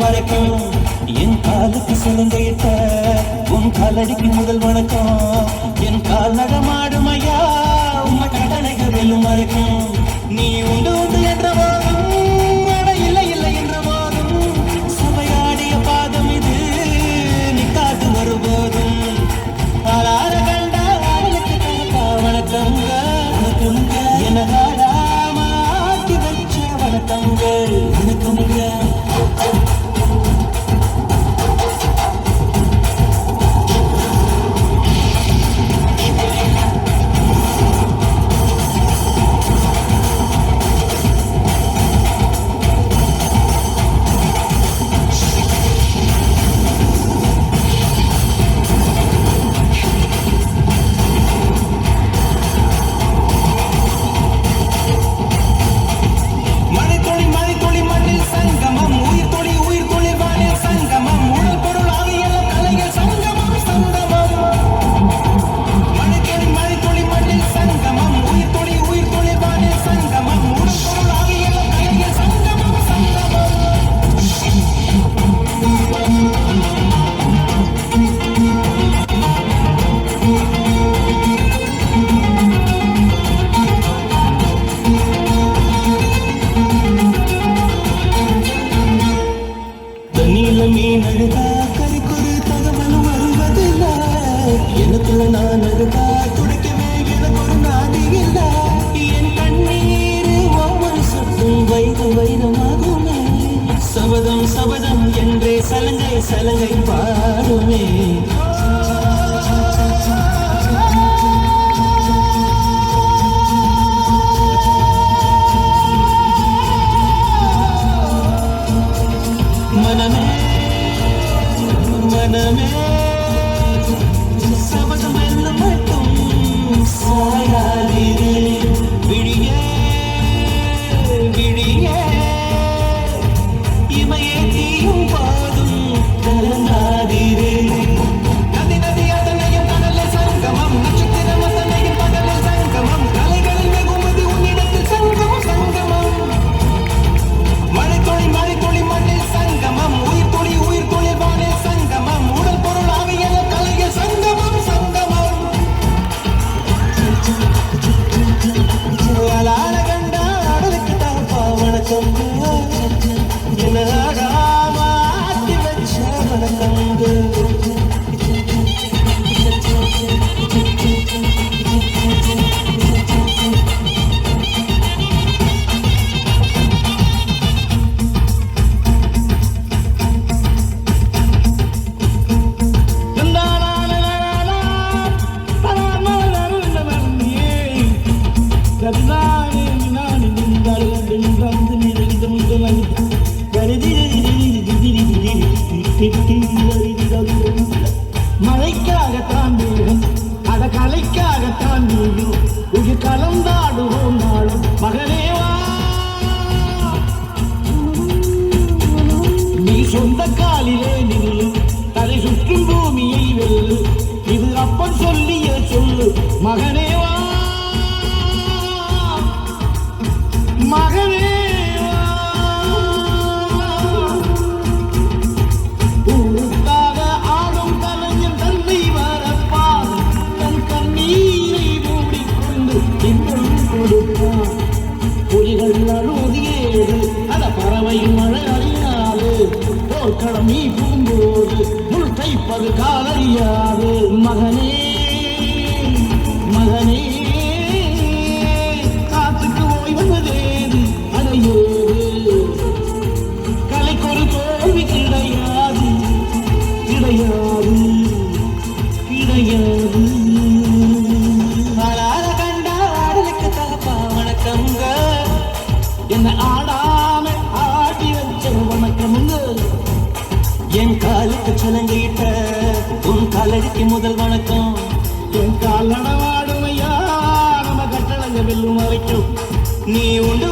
வரைக்கும் என் காலுக்கு சிலங்கையிட்ட உன் காலடிக்கு முதல் வணக்கம். என் கால் நடமாடும் ஐயா உம்மை கடனைகள் வெல்லும் வரைக்கும். நீ உண்டு உண்டு என்ற போதும் இல்லை இல்லை என்ற போதும் சபையாடிய பாதம் இது நீ காத்து வருபோதும். ஆளார கண்டா அவளுக்கு கணக்கா வணக்கங்க என ஆடாம ஆட்டி வச்ச வணக்கங்க வணக்கமுங்க. மீன் அழுதா கறிக்கொரு தகவலும் வருவதில்ல. எனக்குள்ள நான் அழுதா துடைக்கவே எனக்கு ஒரு நாதி இல்ல. என் கண்ணீர் ஒவ்வொரு சொத்தும் வைரம் வைரமாகுமே. சபதம் சபதம் என்றே சலங்கை சலங்கை பாடுமே. மனமே மனமே சபதம் எல்லாம் மட்டும் சாயாதீரே. விழியே விழியே இமையே தீயும் பாதும் கலங்காதீரே. நதி நதி அத்தனையும் கடலில் சங்கமம், நட்சத்திரம் அத்தனையும் பகலில் சங்கமம். கலைகளில் வெகுமதி உன்னிடத்தில் சங்கமம் சங்கமம். மழை துளி மண்ணில் சங்கமம், உயிர் துளி வானில் சங்கமம். உடல் பொருள் ஆவியல் கலையில் சங்கமம் சங்கமம். அலால கண்டா அடலுக்கு தகப்பா வணக்கம் என ஆடாம ஆட்டி வச்ச வணக்கங்க. மழைக்காகத்தான் வீடும் அத கலைக்காகத்தான் வீடும் இது கலந்தாடுவோம் நாளும் மகனேவா. நீ சொந்த காலிலே நில்லு, தலை சுற்றும் பூமியை வெல்லு. இது அப்பன் சொல்லிய சொல்லு மகனேவா மகனே. புலிகள் அழுதியேது அத பறவையும் மழை அறியாது. போர்க்களம் நீ பூம்போது முள் தைப்பது காலறியாது மகனே மகனே. காத்துக்கு ஓய்வதேது அடையோது. கலைக்கொரு தோல்வி கிடையாது கிடையாது கிடையாது. என்ன ஆடாம ஆட்டி வச்ச வணக்கமுங்க. என் காலுக்கு சலங்கையிட்ட உன் காலடிக்கு முதல் வணக்கம். என் கால் நடவாடுமையா நம்ம கட்டளங்க வெல்லும் வரைக்கும். நீ உண்டு